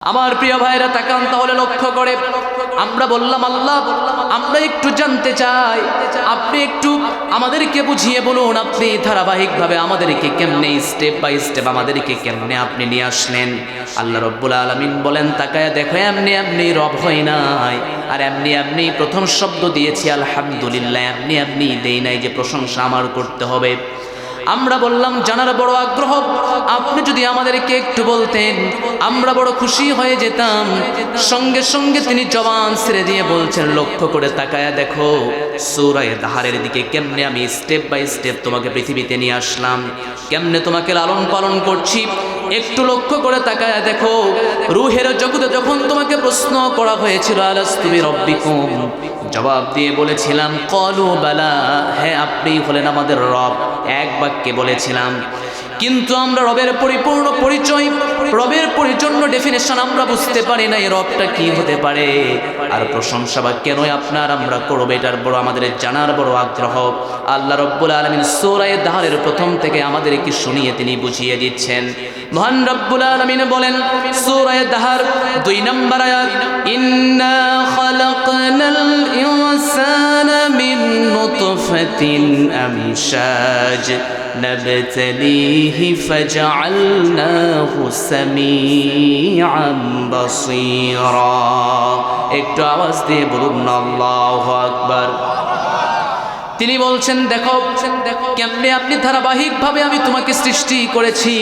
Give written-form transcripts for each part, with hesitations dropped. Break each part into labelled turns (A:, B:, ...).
A: আমার প্রিয় ভাইরা তাকান তাহলে লক্ষ্য করে আমরা বললাম আল্লাহ আমরা একটু জানতে চাই আপনি একটু আমাদেরকে বুঝিয়ে বলুন আপনি ধারাবাহিকভাবে আমাদেরকে কেমনে স্টেপ বাই স্টেপ আমাদেরকে কেমনে আপনি নিয়ে আসলেন। আল্লাহ রব্বুল আলামিন বলেন তাকায়া দেখো এমনি এমনি রব হয় নাই, আর এমনি এমনি প্রথম শব্দ দিয়েছি আলহামদুলিল্লাহ, এমনি এমনি দেই নাই যে প্রশংসা আমার করতে হবে। আমরা বললাম জানার বড় আগ্রহ, আপনি যদি আমাদেরকে একটু বলতেন আমরা বড় খুশি হয়ে যেতাম। সঙ্গে সঙ্গে তিনি জবান ছেড়ে দিয়ে বলছেন লক্ষ্য করে তাকায়া দেখো সূরা দাহারের দিকে কেমনে আমি স্টেপ বাই স্টেপ তোমাকে পৃথিবীতে নিয়ে আসলাম, কেমনে তোমাকে লালন পালন করছি একটু লক্ষ্য করে তাকায়া দেখো। রূহের জগতে যখন তোমাকে প্রশ্ন করা হয়েছিল আলাস্তু বিরব্বিকুম, জবাব দিয়ে বলেছিলাম ক্বালু বালা, হ্যাঁ আপনি হলেন আমাদের রব, এক বাক্যে বলেছিলাম। কিন্তু আমরা রবের পরিপূর্ণ পরিচয়, রবের পরিপূর্ণ ডেফিনেশন আমরা বুঝতে পারি না এই রবটা কি হতে পারে, আর প্রশংসা বা কেন আপনার আমরা করব এটার বড় আমাদের জানার বড় আগ্রহ। আল্লাহ রব্বুল আলামিন সূরা দাহারের প্রথম থেকে আমাদেরকে শুনিয়ে তিনি বুঝিয়ে দিচ্ছেন। মহান রব্বুল আলামিন বলেন সূরা দাহার 2 নম্বর আয়াত, ইন্না খালাকনাল ইনসানা মিন নুতফাতিন আমশাজ نبتليه فجعلناه سميعا بصيرا। একটু আওয়াজ দিয়ে বলুন আল্লাহু আকবার। তিনি বলছেন দেখো কেমনে আপনি ধারাবাহিকভাবে আমি তোমাকে সৃষ্টি করেছি।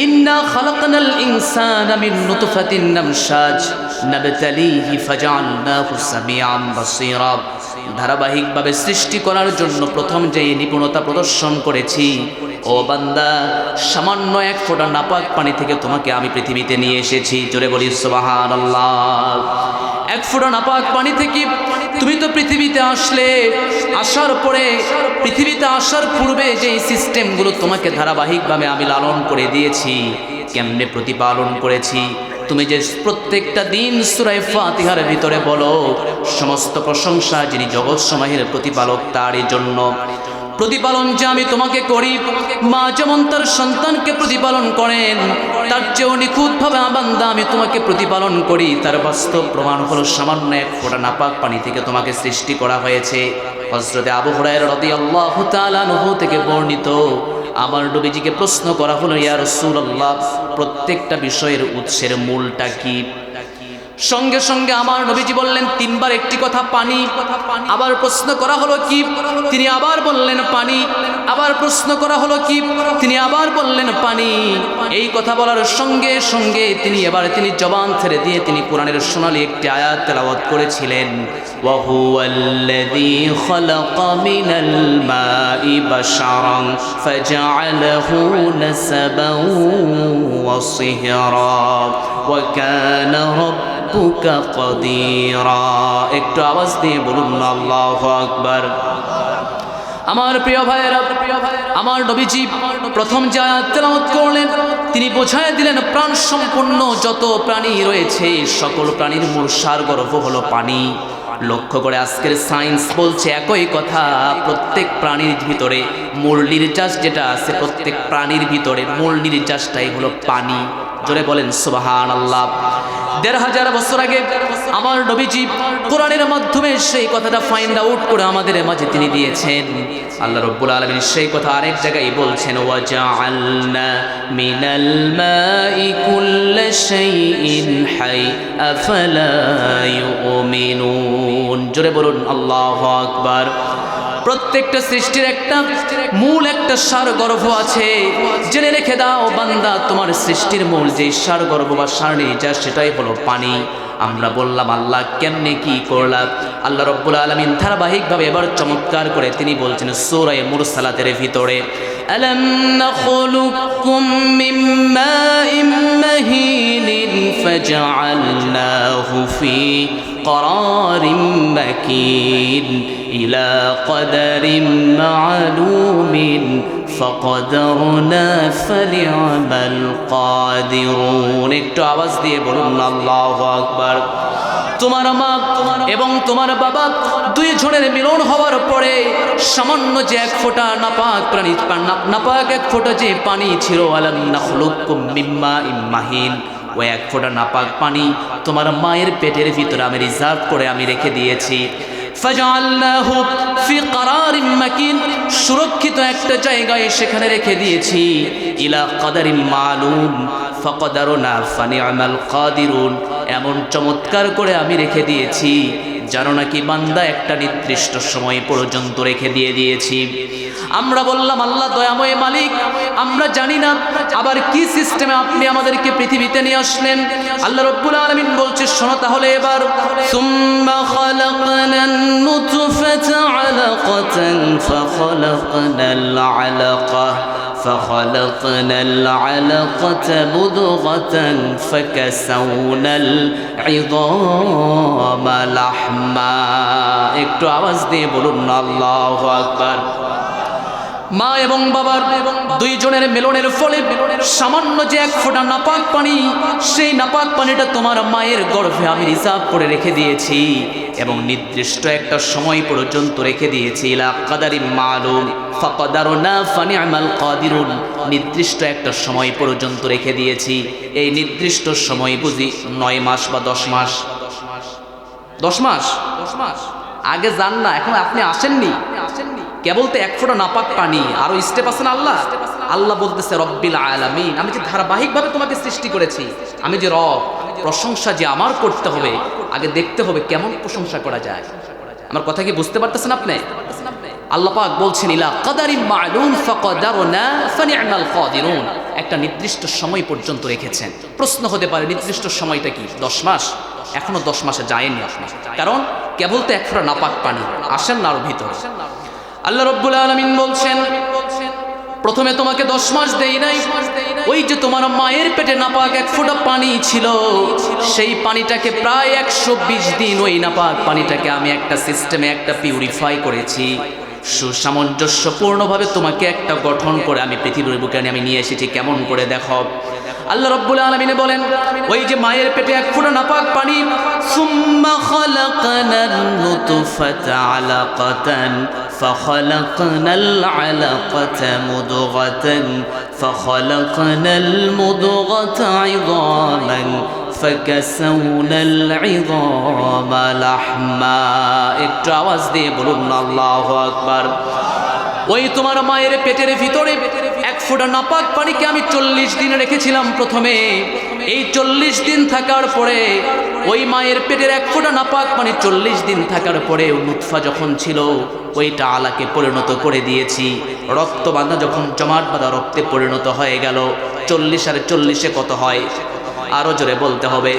A: ইন্না খালাকনাল ইনসানা মিন নুতফাতিন আমশাজ নাবতালিহি ফাজআলনাহু সামিআন বাসীরা। ধারাবাহিকভাবে সৃষ্টি করার জন্য প্রথম যে নিপুণতা প্রদর্শন করেছি, ও বান্দা সামান্য এক ফোঁটা নাপাক পানি থেকে তোমাকে আমি পৃথিবীতে নিয়ে এসেছি। জোরে বলি সুবহানাল্লাহ। এক ফোঁটা নাপাক পানি থেকে তুমি তো পৃথিবীতে আসলে, আসার পরে পৃথিবীতে আসার পূর্বে যে সিস্টেমগুলো তোমাকে ধারাবাহিকভাবে আমি লালন করে দিয়েছি, কেমনে প্রতিপালন করেছি তুমি যে প্রত্যেকটা দিন সূরা ফাতিহার ভিতরে বলো সমস্ত প্রশংসা যিনি জগৎ সমূহের প্রতিপালক তারই জন্য। প্রতিপালন যে আমি তোমাকে করি, মা যেমন তার সন্তানকে প্রতিপালন করেন তার চেয়েও নিখুঁতভাবে বান্দা আমি তোমাকে প্রতিপালন করি, তার বাস্তব প্রমাণ হলো সামান্য এক ফোঁটা নাপাক পানি থেকে তোমাকে সৃষ্টি করা হয়েছে। হযরতে আবু হুরায়রা রাদিয়াল্লাহু তাআলা আনহু থেকে বর্ণিত, আমার নবীজিকে প্রশ্ন করা হলো ইয়া রাসূলুল্লাহ প্রত্যেকটা বিষয়ের উৎসের মূলটা কি? সঙ্গে সঙ্গে আমার নবীজি বললেন 3 বার একটি কথা পানি। আবার প্রশ্ন করা হলো কি? তিনি আবার বললেন পানি। আবার প্রশ্ন করা হলো কি? তিনি আবার বললেন পানি। এই কথা বলার সঙ্গে সঙ্গে তিনি জবান ছেড়ে দিয়ে তিনি কোরআনের সোনালী একটি আয়াত তেলাওয়াত করেছিলেন, ওয়া হুয়াল্লাযী খালাকা মিনাল মাই বাশারান ফাজআলাহু নাসাবান ওয়া সিহরা ওয়া কানা রাব্বুকা কাদিরা। একটু আওয়াজ দিয়ে বলুন আল্লাহু আকবার। আমার প্রিয় ভাইয়েরা, আমার নবীজি প্রথম যে আয়াত তেলাওয়াত করলেন তিনি বোঝায় দিলেন প্রাণ সম্পন্ন যত প্রাণী রয়েছে সকল প্রাণীর মূল সারগর্ভ হলো পানি। লক্ষ্য করে আজকের সায়েন্স বলছে একই কথা, প্রত্যেক প্রাণীর ভিতরে মূল নির্যাস যেটা আছে, প্রত্যেক প্রাণীর ভিতরে মূল নির্যাসটাই হলো পানি। জোরে বলেন সুবহানাল্লাহ। ১৫০০ বছর আগে আমার নবীজি কোরআনের মাধ্যমে সেই কথাটা ফাইন্ড আউট করে আমাদের মাঝে তিনি দিয়েছেন। আল্লাহ রাব্বুল আলামিন সেই কথা আরেক জায়গায় বলছেন, ওয়া জাআলনা মিনাল মাই কুল্লা শাইইন হাই আফালা ইউমিনুন। জোরে বলুন আল্লাহু আকবার। প্রত্যেকটা সৃষ্টির একটা মূল একটা সারগর্ভ আছে। জেনে রেখে দাও বান্দা তোমার সৃষ্টির মূল যে সারগর্ভ বা সারনির্যাস সেটাই হলো পানি। আমরা বললাম আল্লাহ কেমনে কি করলাম? আল্লাহ রাব্বুল আলামিন ধারাবাহিকভাবে এবার চমৎকার করে তিনি বলছেন সূরা মুরসালাতের ভিতরে, আলাম নাখলুকুম মিন মাইন মাহিনিন ফাজআলনাহু ফি قرارٍ مكين إلى قدر معلوم فقدرنا فنعم القادرون। একটু আওয়াজ দিয়ে বলুন আল্লাহু আকবার। তোমার মা এবং তোমার বাবা দুই জনের মিলন হওয়ার পরে সামান্য যে এক ফোঁটা নাপাক প্রাণী নাপাক এক ফোঁটা যে পানি ছিল, আলাম নাখলুকুম মিন মাইন মাহিন, ওই এক ফোঁটা নাপাক পানি তোমার মায়ের পেটের ভিতরে আমি রিজার্ভ করে আমি রেখে দিয়েছি। ফাজআলনাহু ফি ক্বারারিম মাকিন, সুরক্ষিত একটা জায়গায় সেখানে রেখে দিয়েছি। ইলা কদারিম মালুম ফাকদারনা ফানি'মাল কাদিরুন, এমন চমৎকার করে আমি রেখে দিয়েছি জানো নাকি বান্দা একটা নির্দিষ্ট সময় পর্যন্ত রেখে দিয়েছি। আমরা বললাম আল্লাহ দয়াময় মালিক, আমরা জানি না আবার কি সিস্টেমে আপনি আমাদেরকে পৃথিবীতে নিয়ে আসলেন। আল্লাহ রাব্বুল আলামিন বলছে শোনো তাহলে এবার, সুম্মা খালাকনান নুতফাতা আলাকাতান ফাখালাকনাল আলাকা فخلقنا العلقة مضغة فكسونا العظام لحما। একটু আওয়াজ দিয়ে বলুন না আল্লাহু আকবার। মা এবং বাবার দুইজনের মিলনের ফলে সামান্য যে এক ফোঁটা নাপাক পানি, সেই নাপাক পানিটা তোমার মায়ের গর্ভে আমি রিজার্ভ করে রেখে দিয়েছি এবং নির্দিষ্ট একটা সময় পর্যন্ত রেখে দিয়েছি। ইলা কাদারিম মালুম ফাকদারনা ফানি'মাল কাদিরুন, নির্দিষ্ট একটা সময় পর্যন্ত রেখে দিয়েছি। এই নির্দিষ্ট সময় বুঝি 9 মাস বা 10 মাস? 10 মাস আগে যান না, এখন আপনি আসেননি, কেবল তো এক ফোঁটা নাপাক পানি, আরো স্টেপ আছেন। আল্লাহ বলতেছে রব্বিল আলামিন, আমি যে ধারাবাহিকভাবে তোমাকে সৃষ্টি করেছি, আমি যে রব, প্রশংসা যে আমার করতে হবে, আগে দেখতে হবে কেমন প্রশংসা করা যায়। আমার কথা কি বুঝতে পারতেছেন আপনি? আল্লাহ পাক বলছেন ইলা কাদারিম মালুম ফাকদারনা ফানি'মাল কাদিরুন, একটা নির্দিষ্ট সময় পর্যন্ত রেখেছেন। প্রশ্ন হতে পারে নির্দিষ্ট সময়টা কি 10 মাস? এখনো 10 মাসে যায়নি আপনি, কারণ কেবল তো এক ফোঁটা নাপাক পানি, আসেন না আরো ভিতরে। আল্লাহ রাব্বুল আলামিন বলছেন প্রথমে তোমাকে 10 মাস দেই নাই, ওই যে তোমার মায়ের পেটে নাপাক এক ফোঁটা পানি ছিল, সেই পানিটাকে প্রায় 120 দিন ওই নাপাক পানিটাকে আমি একটা সিস্টেমে একটা পিউরিফাই করেছি। সুসামঞ্জস্যপূর্ণভাবে তোমাকে একটা গঠন করে আমি পৃথিবীর বুকে আমি নিয়ে এসেছি। কেমন করে দেখো, আল্লাহ রাব্বুল আলামিন বলেন ওই যে মায়ের পেটে এক ফোঁটা নাপাক পানি, সুম্মা খালাকনান নুতফাতা আলাকাতান ফাখালাকনাল আলাকাতা মুদগাতান ফাখালাকনাল মুদগাতা ইযামান ফাকাসাউনাল ইযামা লাহমা। একটু আওয়াজ দিয়ে বলুন না আল্লাহু আকবার। ওই তোমার মায়ের পেটের ভিতরে এক ফোঁটা নাপাক পানিকে আমি 40 দিন রেখেছিলাম প্রথমে। এই 40 দিন থাকার পরে ওই মায়ের পেটের এক ফোঁটা নাপাক পানি 40 দিন থাকার পরে নুতফা যখন ছিল ওইটা আলাকে পরিণত করে দিয়েছি। রক্ত বাঁধা যখন জমাট বাঁধা রক্তে পরিণত হয়ে গেল, 40 আর 40 কত হয়? আরো জোরে বলতে হবে।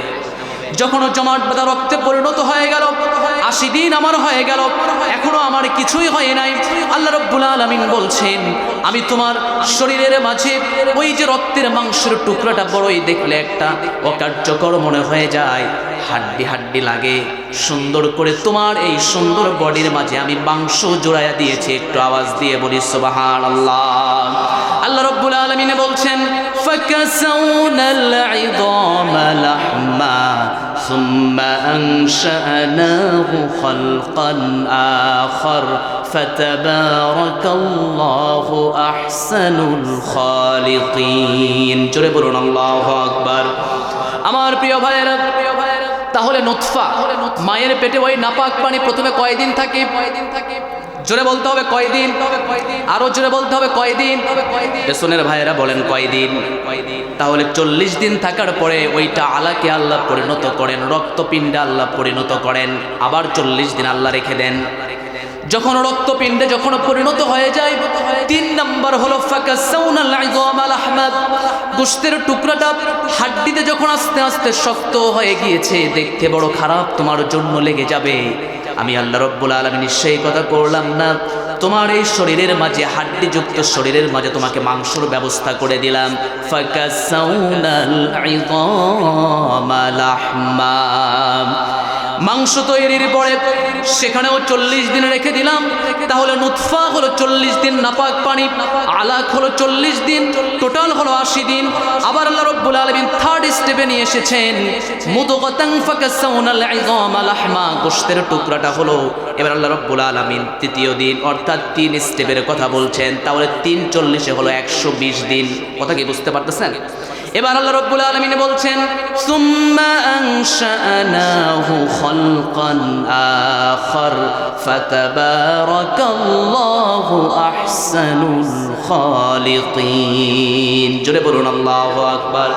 A: যখন জমাট বাঁধা রক্তে পরিণত হয়ে গেল, 80 দিন আমার হয়ে গেল, এখনো আমার কিছুই হয় নাই। আল্লাহ রাব্বুল আলামিন বলছেন আমি তোমার শরীরের মাঝে ওই যে রক্তের মাংসের টুকরাটা বড়ই দেখলে একটা অকার্যকর মনে হয়ে যায়, হাড্ডি হাড্ডি লাগে, সুন্দর করে তোমার এই সুন্দর বডির মাঝে আমি মাংস জোড়াইয়া দিয়েছি। একটু আওয়াজ দিয়ে বলি সুবহানাল্লাহ। আল্লাহ রাব্বুল আলামিন বলছেন ফাকাসাউনাল ইযামা লাহমা সুম্মা আনশা'নাহু খালকান আখার ফাতাবারাকাল্লাহু আহসানুল খালিকিন। জোরে বলুন আল্লাহু আকবার। আমার প্রিয় ভাইয়েরা, তাহলে নুতফা মায়ের পেটে ওই নাপাক পানি প্রথমে কয়দিন থাকে? জোরে বলতে হবে কয়দিন, আরো জোরে বলতে হবে কয়দিন। পেছনের ভাইয়েরা বলেন কয়দিন? তাহলে 40 দিন থাকার পরে ওইটা আলাকে আল্লাহ পরিণত করেন, রক্তপিণ্ডে আল্লাহ পরিণত করেন, আবার 40 দিন আল্লাহ রেখে দেন। যখন রক্তপিণ্ডে যখন পরিণত হয়ে যায়, 3 নাম্বার হলো ফাকাসাউনাল ইযামা লাহমা, গোশতের টুকরাটা হাড্ডিতে যখন আস্তে আস্তে শক্ত হয়ে গিয়েছে, দেখতে বড় খারাপ তোমার জন্য লেগে যাবে। আমি আল্লাহ রাব্বুল আলামিন সেই কথা করলাম না, তোমার এই শরীরের মাঝে হাড্ডিযুক্ত শরীরের মাঝে তোমাকে মাংসের ব্যবস্থা করে দিলাম। ফাকাসাউনাল ইযামা লাহমা, মাংস তৈরির পরে সেখানেও 40 দিন রেখে দিলাম। তাহলে নুতফা হলো 40 দিন নাপাক পানি, আলাক হলো 40 দিন, টোটাল হলো 80 দিন। আবার আল্লাহ রাব্বুল আলামিন থার্ড স্টেপে নিয়ে এসেছেন মুদগাতান ফাকাসাউনাল ইযামা লাহমা, গোশতের টুকরাটা হলো। এবার আল্লাহ রাব্বুল আলামিন তৃতীয় দিন অর্থাৎ 3 স্টেপের কথা বলছেন। তাহলে 3 40 হলো 120 দিন। কথা কি বুঝতে পারতেছেন? এবার আল্লাহ রাব্বুল আলামিন বলছেন সুম্মা আনশানাহু খালকান আখার ফাতাবারাকাল্লাহু আহসানুল খালিকিন। জোরে বলুন আল্লাহু আকবার।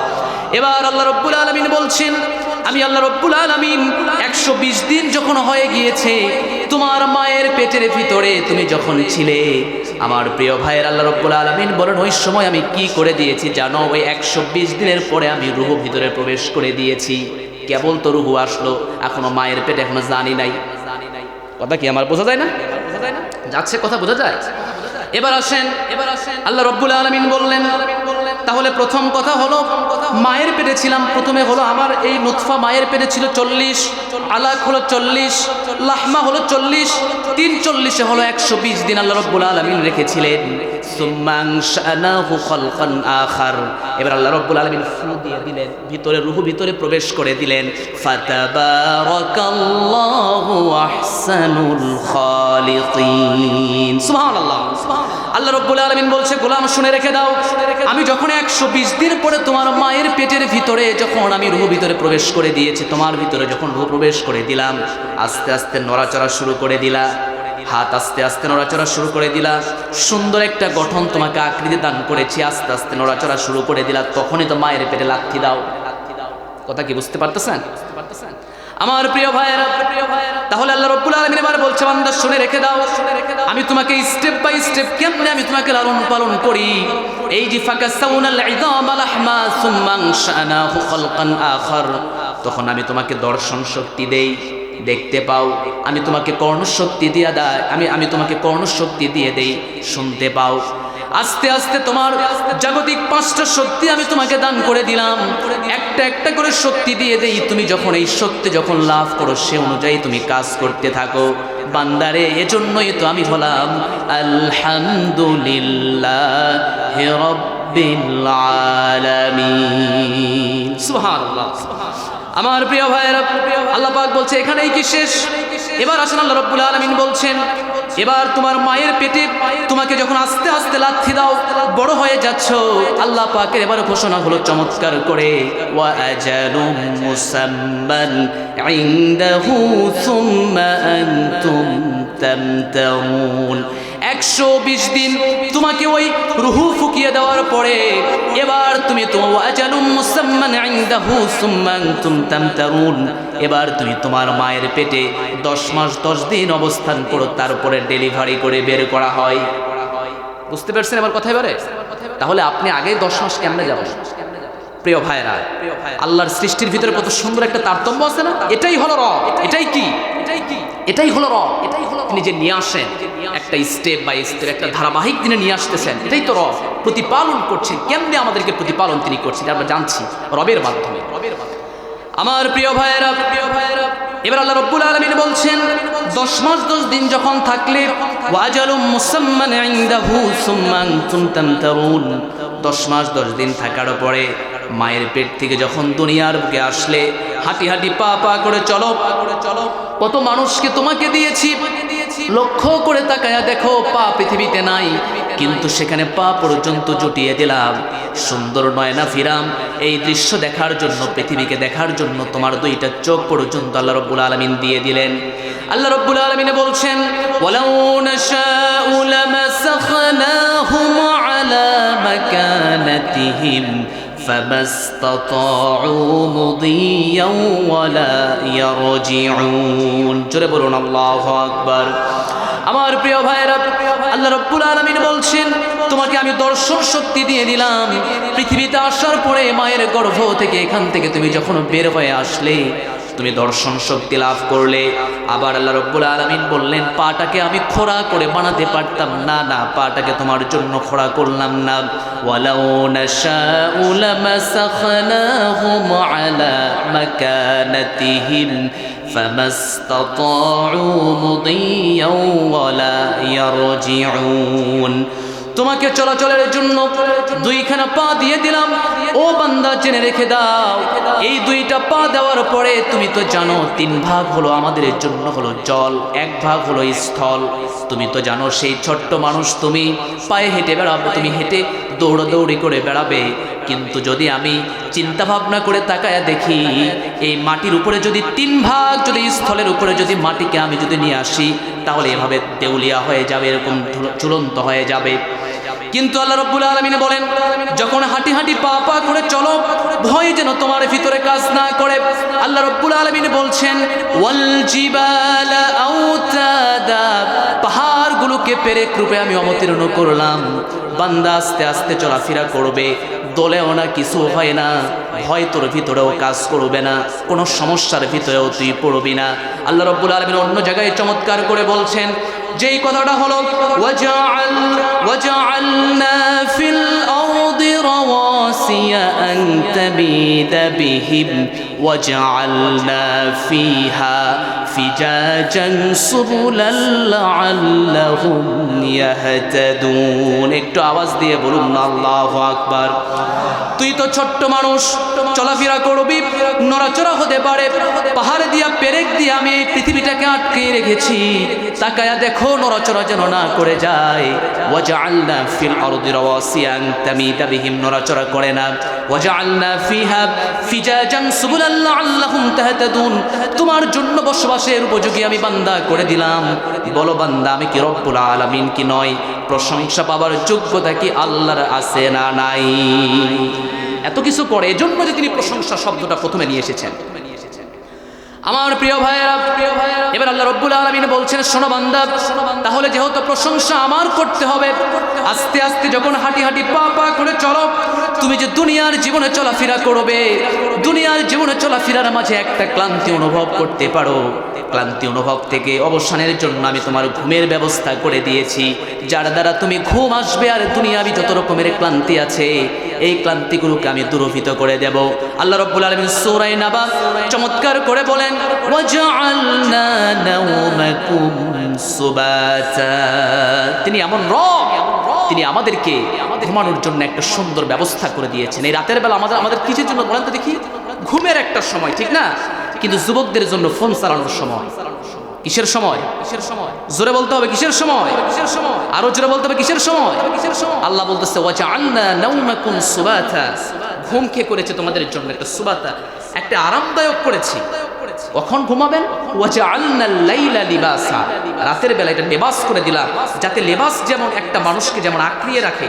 A: এবার আল্লাহ রাব্বুল আলামিন বলছেন আমি আল্লাহ রাব্বুল আলামিন 120 দিন যখন হয়ে গিয়েছে তোমার মায়ের পেটের ভিতরে তুমি যখন ছিলে, আমার প্রিয় ভাইয়ের আল্লাহ রাব্বুল আলামিন বলেন ওই সময় আমি কি করে দিয়েছি জানো? ওই 120 দিনের পরে আমি রূহ ভিতরে প্রবেশ করে দিয়েছি। কেবল তো রূহ আসলো, এখনো মায়ের পেটে এখনো জানি নাই। কথা কি আমার বোঝা যায় না? যাচ্ছে কথা বোঝা যায়? এবার আসেন আল্লাহ রাব্বুল আলামিন বললেন তাহলে প্রথম কথা হলো মায়ের পেটে ছিলাম, প্রথমে হলো আমার এই নুতফা মায়ের পেটে ছিল 40, আলাক হলো 40, লাহমা হলো 40, 340 হলো 120 দিন আল্লাহ রাব্বুল আলামিন রেখেছিলেন। সুম্মা আনশানাহু খালকান আখার, এবার আল্লাহ রাব্বুল আলামিন ফু দিয়ে দিলেন, ভিতরে রূহ ভিতরে প্রবেশ করে দিলেন। ফাতাবারাকাল্লাহু আহসানুল খালিকিন। সুবহানাল্লাহ। আল্লাহ রাব্বুল আলামিন বলছে গোলাম শুনে রেখে দাও, আমি যখন 120 দিন পরে তোমার মায়ের পেটের ভিতরে যখন আমি রূহ ভিতরে প্রবেশ করে দিয়েছি, তোমার ভিতরে যখন রূহ প্রবেশ করে দিলাম, আস্তে আস্তে নড়াচড়া শুরু করে দিলা, হাত আস্তে আস্তে নড়াচড়া শুরু করে দিলা, সুন্দর একটা গঠন তোমাকে আকৃতি দান করেছি, আস্তে আস্তে নড়াচড়া শুরু করে দিলা, তখনই তো মায়ের পেটে লাথি দাও। কথা কি বুঝতে পারতেছেন আমার প্রিয় ভাইয়েরা? তাহলে আল্লাহ রাব্বুল আলামিন এবার বলছে বান্দা শুনে রেখে দাও, আমি তোমাকে স্টেপ বাই স্টেপ কেমনে আমি তোমাকে লালন পালন করি। এই যে ফাকাসাউনাল ইযামা লাহমা সুম্মা আনশানাহু খালকান আখার, তখন আমি তোমাকে দর্শন শক্তি দেই, দেখতে পাও, আমি তোমাকে কর্ণশক্তি দিয়ে দেয়, আমি তোমাকে কর্ণশক্তি দিয়ে দেই, শুনতে পাও। আস্তে আস্তে তোমার জাগতিক 5টা শক্তি আমি তোমাকে দান করে দিলাম, একটা একটা করে শক্তি দিয়ে দেই। তুমি যখন এই শক্তি যখন লাভ করো সে অনুযায়ী তুমি কাজ করতে থাকো। বান্দারে এজন্যই তো আমি হলাম আলহামদুলিল্লাহি রাব্বিল আলামিন। সুবহানাল্লাহ। আমার প্রিয় ভাইয়েরা, আল্লাহ পাক বলছে এখানেই কি শেষ? এবার আসেন আল্লাহ রাব্বুল আলামিন বলছেন এবার তোমার মায়ের পেটে তোমাকে যখন আস্তে আস্তে লাথি দাও, বড় হয়ে যাচ্ছ, আল্লাহ পাকের এবার ঘোষণা হলো চমৎকার করে ওয়া আজালুম মুসাম্মান ইনদাহু সুম্মা আনতুম তামতারুন। 120 দিন তোমাকে ওই রূহ ফুকিয়ে দেওয়ার পরে এবার তুমি তো আজালুম মুসাম্মান ইনদাহু সুম্মা আনতুম তামতারুন, এবার তুমি তোমার মায়ের পেটে 10 মাস 10 দিন অবস্থান করো, তারপরে ডেলিভারি করে বের করা হয়। বুঝতে পারছেন এবার কথা? এবারে তাহলে আপনি আগে 10 মাস কেমনে যাবেন? প্রিয় ভাইরা, আল্লাহর সৃষ্টির ভিতরে কত সুন্দর একটা তারতম্য আছে না? এটাই হলো রব। এটাই কি? এটাই হলো রব। তিনি যে নিয়ে আসেন একটা স্টেপ বাই স্টেপ, একটা ধারাবাহিক দিনে নিয়ে আসতেছেন, এটাই তো রব। প্রতিপালন করছেন, কেমনে আমাদেরকে প্রতিপালন তিনি করছেন আমরা জানছি রবের মাধ্যমে। আমার প্রিয় ভাইয়েরা, এবার আল্লাহ রাব্বুল আলামিন বলছেন 10 মাস 10 দিন যখন থাকলে ওয়াজালুম মুসাম্মান ইনদাহু সুম্মা আনতুম তামতারুন, 10 মাস 10 দিন থাকার পরে মায়ের পেট থেকে যখন দুনিয়ার বুকে আসলে, হাঁটি হাঁটি পা পা করে চলো। কত মানুষকে তোমাকে দিয়েছি, লক্ষ্য করে তাকায়া দেখো পা পৃথিবীতে নাই, কিন্তু সেখানে পা পর্যন্ত জুটিয়ে দিলাম। সুন্দর নয়না ফিরাম এই দৃশ্য দেখার জন্য, পৃথিবীকে দেখার জন্য তোমার 2টা চোখ পর্যন্ত আল্লাহ রাব্বুল আলামিন দিয়ে দিলেন। আল্লাহ রাব্বুল আলামিন বলছেন ওয়ালাউ নাশাউ লামাসাখনাহুম আলা মাকানাতিহিম ফামাসতাতাউ মুদিয়াও ওয়ালা ইয়ারজিউন। জোরে বলুন আল্লাহু আকবার। আমার প্রিয় ভাইরা, আল্লাহ রাব্বুল আলামিন বলছেন তোমাকে আমি দর্শন শক্তি দিয়ে দিলাম। পৃথিবীতে আসার পরে মায়ের গর্ভ থেকে, এখান থেকে তুমি যখন বের হয়ে আসলে তুমি দর্শন শক্তি লাভ করলে। আবার আল্লাহ রাব্বুল আলামিন বললেন পাটাকে আমি খোড়া করে বানাতে পারতাম না, না পাটাকে তোমার জন্য খোড়া করলাম না। ওয়ালাউ নাশাউ লামাসাখনাহুম আলা মাকানাতিহিম ফামাসতাতাউ মুদিয়াও ওয়ালা ইয়ারজিউন। তোমাকে চলাচলের জন্য 2খানা পা দিয়ে দিলাম। ও বান্দা জেনে রেখে দাও, এই 2টা পা দেওয়ার পরে তুমি তো জানো 3 ভাগ হলো আমাদের জন্য হলো জল, 1 ভাগ হলো স্থল। তুমি তো জানো সেই ছোট্ট মানুষ, তুমি পায়ে হেঁটে বেড়াবে, তুমি হেঁটে দৌড়াদৌড়ি করে বেড়াবে। কিন্তু যদি আমি চিন্তা ভাবনা করে তাকায়া দেখি, এই মাটির উপরে যদি 3 ভাগ যদি স্থলের উপরে যদি মাটিকে আমি যদি নিয়ে আসি, তাহলে এভাবে দেউলিয়া হয়ে যাবে, এরকম চূড়ান্ত হয়ে যাবে। কিন্তু আল্লাহ রাব্বুল আলামিন বলেন, যখন হাঁটি হাঁটি পা পা করে চলো, ভয় যেন তোমার ভিতরে কাজ না করে। আল্লাহ রাব্বুল আলামিন বলছেন, ওয়াল জিবালা আউতাদা, পাহাড়গুলোকে পেরেক রূপে আমি অবতীর্ণ করলাম। বান্দা আস্তে আস্তে চলাফেরা করবে, দলেও না কিছু হয় না, ভয় তোর ভিতরেও কাজ করবে না, কোনো সমস্যার ভিতরেও তুই পড়বি না। আল্লাহ রাব্বুল আলামিন অন্য জায়গায় চমৎকার করে বলছেন, যেই কথাটা হলো ওয়াজআলনা ফিল আরদি রাওয়াসিয়া আন তাবিদা বিহিম ওয়াজআলনা ফিহা ফিজাজান সুবুলাল লাআল্লাহুম ইয়াহতাদুন। একটু আওয়াজ দিয়ে বলুন না আল্লাহু আকবার। তুই তো ছোট্ট মানুষ, চলাফেরা করবি, নড়াচড়া হতে পারে, পাহাড় দিয়া পেরেক দিয়ে আমি এই পৃথিবীটাকে আটকে রেখেছি, তাকায়া দেখো নড়াচড়া যেন না করে যায়। ওয়াজআলনা ফিল আরদি রাওয়াসিয়া আন তামিদা বিহিম, নড়াচড়া করে না। ওয়াজআলনা ফিহা ফিজাজান সুবুলাল লাআল্লাহুম তাহতাদুন, তোমার জন্য বসবাসের উপযোগী আমি বান্দা করে দিলাম। বলো বান্দা, আমি কি রব্বুল আলামিন কি নয়? প্রশংসা পাবার যোগ্যতা কি আল্লাহর আছে না নাই? এত কিছু করে, এজন্য যে তিনি প্রশংসা শব্দটা প্রথমে নিয়ে এসেছেন। আমার প্রিয় ভাইয়েরা, এবার আল্লাহ রাব্বুল আলামিন বলছেন, শোনো বান্দা, তাহলে যেহেতু প্রশংসা আমার করতে হবে, আস্তে আস্তে যখন হাঁটি হাঁটি পা পা করে চলো, তুমি যে দুনিয়ার জীবনে চলাফেরা করবে, দুনিয়ার জীবনে চলাফেরার মাঝে একটা ক্লান্তি অনুভব করতে পারো, ক্লান্তি অনুভব থেকে অবসানের জন্য আমি তোমার ঘুমের ব্যবস্থা করে দিয়েছি, যার দ্বারা তুমি ঘুম আসবে আর দুনিয়াবি যত রকমের ক্লান্তি আছে এই ক্লান্তিগুলোকে আমি দূরীভূত করে দেব। আল্লাহ রাব্বুল আলামিন সূরা নাবা চমৎকার করে বলেন, ওয়াজআলনা নাওমাকুম সুবাতা, তিনি এমন রব, তিনি আমাদেরকে ঘুমানোর জন্য একটা সুন্দর ব্যবস্থা করে দিয়েছেন। এই রাতের বেলা আমাদের কিসের জন্য বলেন তো দেখি? ঘুমের একটা সময়, ঠিক না? কিন্তু যুবকদের জন্য ফোন চালানোর সময়। কিসের সময়? জোরে বলতে হবে কিসের সময়? আরো জোরে বলতে হবে কিসের সময়? আল্লাহ বলতেছে, ওয়াজআলনা নাওমাকুম সুবাতা, ঘুমকে করেছে তোমাদের জন্য একটা সুবাতা, একটা আরামদায়ক করেছি। কখন ঘুমাবেন? ওয়াজআলনাল লাইলা লিবাসা, রাতের বেলা এটা লেবাস করে দিলাম, যাতে লেবাস যেমন একটা মানুষকে যেমন আঁকড়িয়ে রাখে,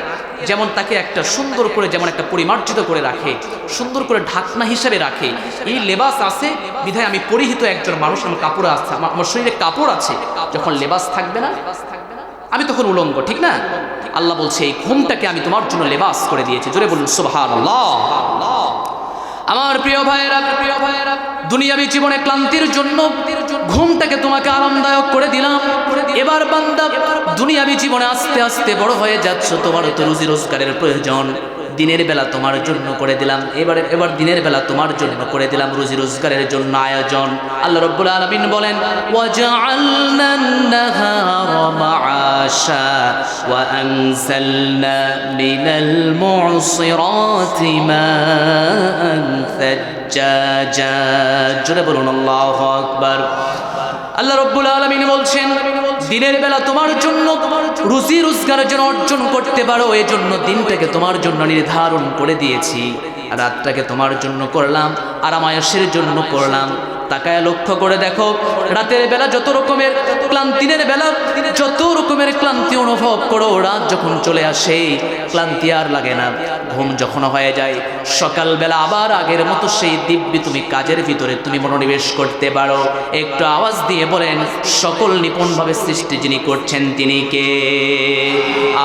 A: যেমন তাকে একটা সুন্দর করে যেমন একটা পরিমার্জিত করে রাখে, সুন্দর করে ঢাকনা হিসেবে রাখে, এই লেবাস আছে বিধায় আমি পরিহিত একজন মানুষ, আমার কাপড় আছে, আমার শরীরে কাপড় আছে, যখন লেবাস থাকবে না আমি তখন উলঙ্গ, ঠিক না? আল্লাহ বলছে এই ঘুমটাকে আমি তোমার জন্য লেবাস করে দিয়েছি। জোরে বলুন সুবহানাল্লাহ। আমার প্রিয় ভাইয়েরা, দুনিয়াবি জীবনে ক্লান্তির জন্য ঘুমটাকে তোমাকে আরামদায়ক করে দিলাম। এবার বান্দা, দুনিয়াবি জীবনে আস্তে আস্তে বড় হয়ে যাচ্ছ, তোমার তো রুজি রোজগারের প্রয়োজন, দিনের বেলা তোমার জন্য করে দিলাম, এবার দিনের বেলা তোমার জন্য করে দিলাম রুজি রোজগারের জন্য আয়োজন। আল্লাহ রাব্বুল আলামিন বলেন, ওয়াজআলনান নাহারা মাআশা ওয়া আনজালনা মিনাল মু'সিরাতি মাআন সাজ্জাজা। জোরে বলুন আল্লাহু আকবার। আল্লাহ রাব্বুল আলামিন বলছেন, দিনের বেলা তোমার জন্য রুজি রোজগার যেন অর্জন করতে পারো, এজন্য দিনটাকে তোমার জন্য নির্ধারণ করে দিয়েছি, রাতটাকে তোমার জন্য করলাম, আরামায়েশের জন্য করলাম। তাকায় লক্ষ্য করে দেখো, রাতের বেলা যত রকমের ক্লান্তি, দিনের বেলা যত রকমের ক্লান্তি অনুভব করো, রাত যখন চলে আসে ক্লান্তি আর লাগে না। ঘুম যখন হয়ে যায়, সকালবেলা আবার আগের মতো সেই দিব্যি তুমি কাজের ভিতরে তুমি মনোনিবেশ করতে পারো। একটু আওয়াজ দিয়ে বলেন, সকল নিপুণভাবে সৃষ্টি যিনি করছেন তিনি কে?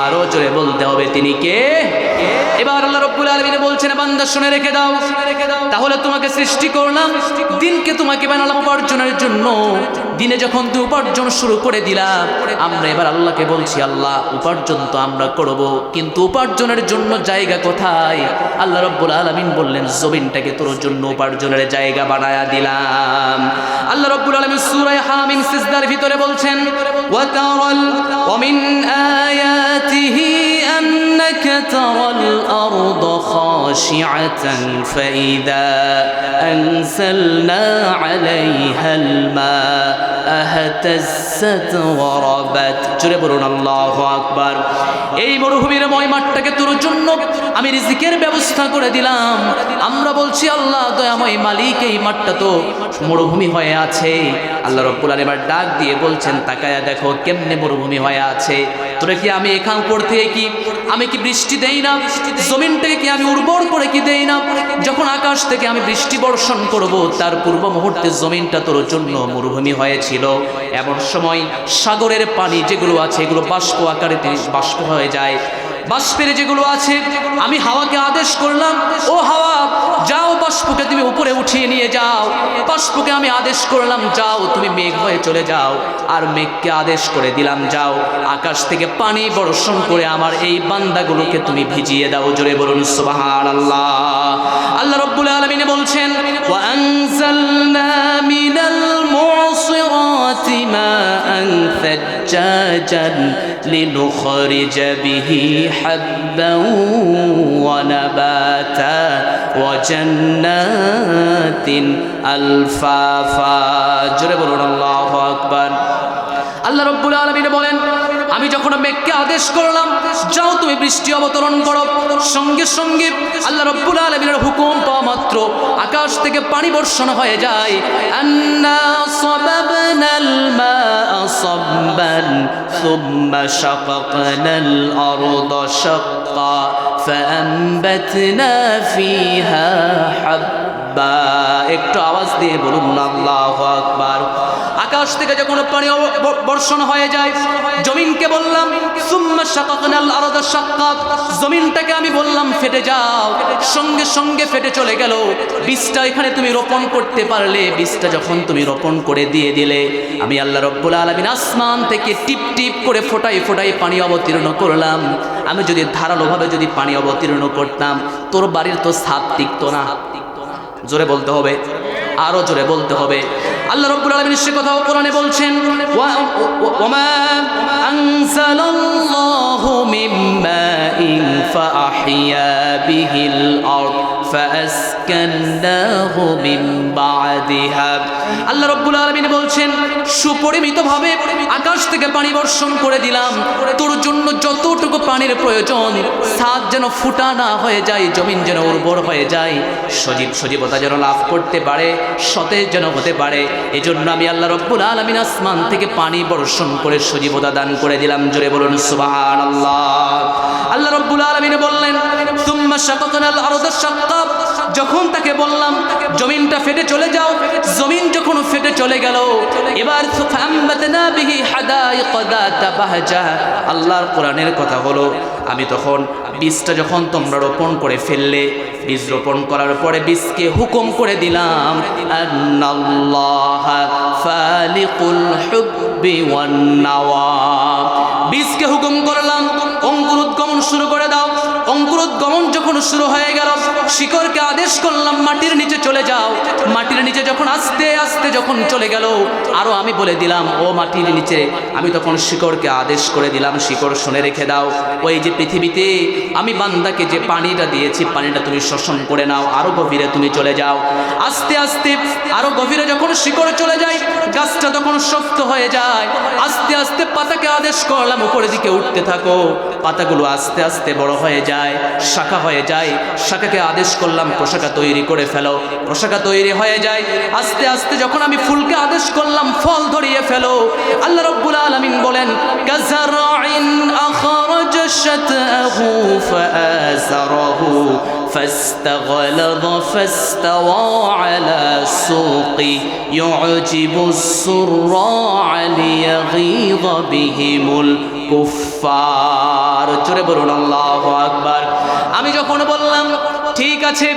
A: আরো জোরে বলতে হবে, তিনি কে? এবার আল্লাহ রাব্বুল আলামিন বলছেন, বান্দা শুনে রেখে দাও, তাহলে তোমাকে সৃষ্টি করলাম, দিনকে তোমাকে বানালাম উপার্জনের জন্য। দিনে যখন তুই উপার্জন শুরু করে দিলাম, আমরা এবার আল্লাহকে বলছি, আল্লাহ উপার্জন তো আমরা করব, কিন্তু উপার্জনের জন্য জায়গা কোথায়? আল্লাহ রাব্বুল আলামিন বললেন, জমিনটাকে তোর জন্য উপার্জনের জায়গা বানায়া দিলাম। আল্লাহ রাব্বুল আলামিন সূরা হামিম সিজদার ভিতরে বলছেন, ওয়া তারাল ওয়া মিন আয়াতিহি আন্নাকা ترى الأرض خاشعة فإذا أنزلنا عليها الماء اهتزت وربت জোরে বলুন আল্লাহু আকবার। এই মরুভূমির ময় মাঠটাকে তোর জন্য আমি রিজিকের ব্যবস্থা করে দিলাম। আমরা বলছি আল্লাহ দয়াময় মালিক, এই মাঠটা তো মরুভূমি হয়ে আছে। আল্লাহ রাব্বুল আলামিন এবার ডাক দিয়ে বলছেন, তাকায়া দেখো কেমনে মরুভূমি হয়ে আছে। তোরা কি আমি এখান করতে কি আমি কি বৃষ্টি দেই না? জমিনটাকে কি আমি উর্বর করে কি দেই না? যখন আকাশ থেকে আমি বৃষ্টি বর্ষণ করব, তার পূর্ব মুহূর্তে জমিনটা তোর জন্য মরুভূমি হয়েছিল। এমন সময় সাগরের পানি যেগুলো আছে এগুলো বাষ্প আকারে বাষ্প হয়ে যায়। বাষ্পের যেগুলো আছে আমি হাওয়াকে আদেশ করলাম, ও হাওয়া যাও, বাষ্পকে তুমি উপরে উঠিয়ে নিয়ে যাও। বাষ্পকে আমি আদেশ করলাম, যাও তুমি মেঘ হয়ে চলে যাও। আর মেঘকে আদেশ করে দিলাম, যাও আকাশ থেকে পানি বর্ষণ করে আমার এই বান্দাগুলোকে তুমি ভিজিয়ে দাও। জোরে বলুন সুবহানাল্লাহ। আল্লাহ রাব্বুল আলামিন বলছেন, ওয়া আনজালনা মিনাল মুসিরাতি মাআন সাজ্জাজান লিনুখরিজ বিহি حبا ونباتا وجنات ألفافا জোরে বলুন আল্লাহু আকবার। আল্লাহ রাব্বুল আলামিন বলেন, আমি যখন মেঘকে আদেশ করলাম, যাও তুমি বৃষ্টি অবতরণ করো, সঙ্গে সঙ্গে আল্লাহ রাব্বুল আলামিনের হুকুম পাওয়া মাত্র আকাশ থেকে পানি বর্ষণ হয়ে যায়। আন্না সাবাবনাল মা'a সাববান সুম্মা শাকাকনাল আরদা শাক্কা ফাআনবাতনা ফিহা হাব্বা। একটু আওয়াজ দিয়ে বলুন আল্লাহু আকবার। আকাশ থেকে যখন পানি বর্ষণ হয়ে যায়, জমিনকে বললাম সুম্মা শাকাকনাল আরদা শাক্কা, জমিনটাকে আমি বললাম ফেটে যাও, সঙ্গে সঙ্গে ফেটে চলে গেল। বীজটা এখানে তুমি রোপণ করতে পারলে, বীজটা যখন তুমি রোপণ করে দিয়ে দিলে, আমি আল্লাহ রাব্বুল আলামিন আসমান থেকে টিপ টিপ করে ফোঁটায় ফোঁটায় পানি অবতীর্ণ করলাম। আমি যদি ধারালোভাবে যদি পানি অবতীর্ণ করতাম, তোর বাড়ির তো ছাদ টিকতো না। জোরে বলতে হবে, আরো জোরে বলতে হবে। আল্লাহ রাব্বুল আলামিন সে কথাও কোরআনে বলছেন, ওয়ামা আনজালাল্লাহু মিন মাইন ফাআহিয়া বিহিল আরদ ফাআসকান্নাহু মিন বা'দিহা। আল্লাহ রাব্বুল আলামিন বলছেন, সুপরিমিতভাবে আকাশ থেকে পানি বর্ষণ করে দিলাম। তোর জন্য যতটুকু পানির প্রয়োজন, ছাদ যেন ফুটা না হয়ে যায়, জমিন যেন উর্বর হয়ে যায়, সজীবতা যেন লাভ করতে পারে, সতেজ যেন হতে পারে। এজন্য আমি আল্লাহ রাব্বুল আলামিন আসমান থেকে পানি বর্ষণ করে সজীবতা দান করে দিলাম। জোরে বলুন সুবহানাল্লাহ। আল্লাহ রাব্বুল আলামিন বললেন, সুম্মা শাকাকনাল আরদা শাক্কা, যখন তাকে বললাম জমিনটা ফেটে চলে যাও, জমিন যখন ফেটে চলে গেল, এবার ফাআনবাতনা বিহি হাদাইকা যাতা বাহজা। আল্লাহর কোরআনের কথা হলো, আমি তখন বীজটা যখন তোমরা রোপণ করে ফেললে, বীজ রোপণ করার পরে বীজকে হুকুম করে দিলাম, আন্নাল্লাহা ফালিকুল হুব্বি ওয়ান নাওয়া। বীজকে হুকুম করলাম, অঙ্কুরোদ্গমন শুরু করে দাও। অঙ্কুরোদ্গমন যখন শুরু হয়ে গেল, শিকড়কে আদেশ করলাম মাটির নিচে চলে যাও। মাটির নিচে যখন আস্তে আস্তে যখন চলে গেল, আরো আমি বলে দিলাম, ও মাটির নিচে, আমি তখন শিকড়কে আদেশ করে দিলাম, শিকড় শুনে রেখে দাও, ওই যে পৃথিবীতে আমি বান্দাকে যে পানিটা দিয়েছি, পানিটা তুমি শোষণ করে নাও, আরো গভীরে তুমি চলে যাও। আস্তে আস্তে আরো গভীরে যখন শিকড় চলে যায়, গাছটা তখন শক্ত হয়ে যায়। আস্তে আস্তে পাতাকে আদেশ করলাম, উপরের দিকে উঠতে থাকো। পাতাগুলো আস্তে আস্তে বড় হয়ে যায়, শাখা হয়ে যায়। শাখাকে আদেশ করলাম, পোশাকা তৈরি করে ফেলো। পোশাকা তৈরি হয়ে যায়। আস্তে আস্তে যখন আমি ফুলকে আদেশ করলাম, ফল ধরিয়ে ফেলো। আল্লাহ রাব্বুল আলামিন বলেন, কাযারঈন আখরাজা শাতআহু ফাআযারাহু فاستغلظ فاستوى على سوقه يعجب الزراع ليغيظ بهم الكفار। জোরে বলুন আল্লাহু আকবার। আমি যখন বললাম ঠিক আছে,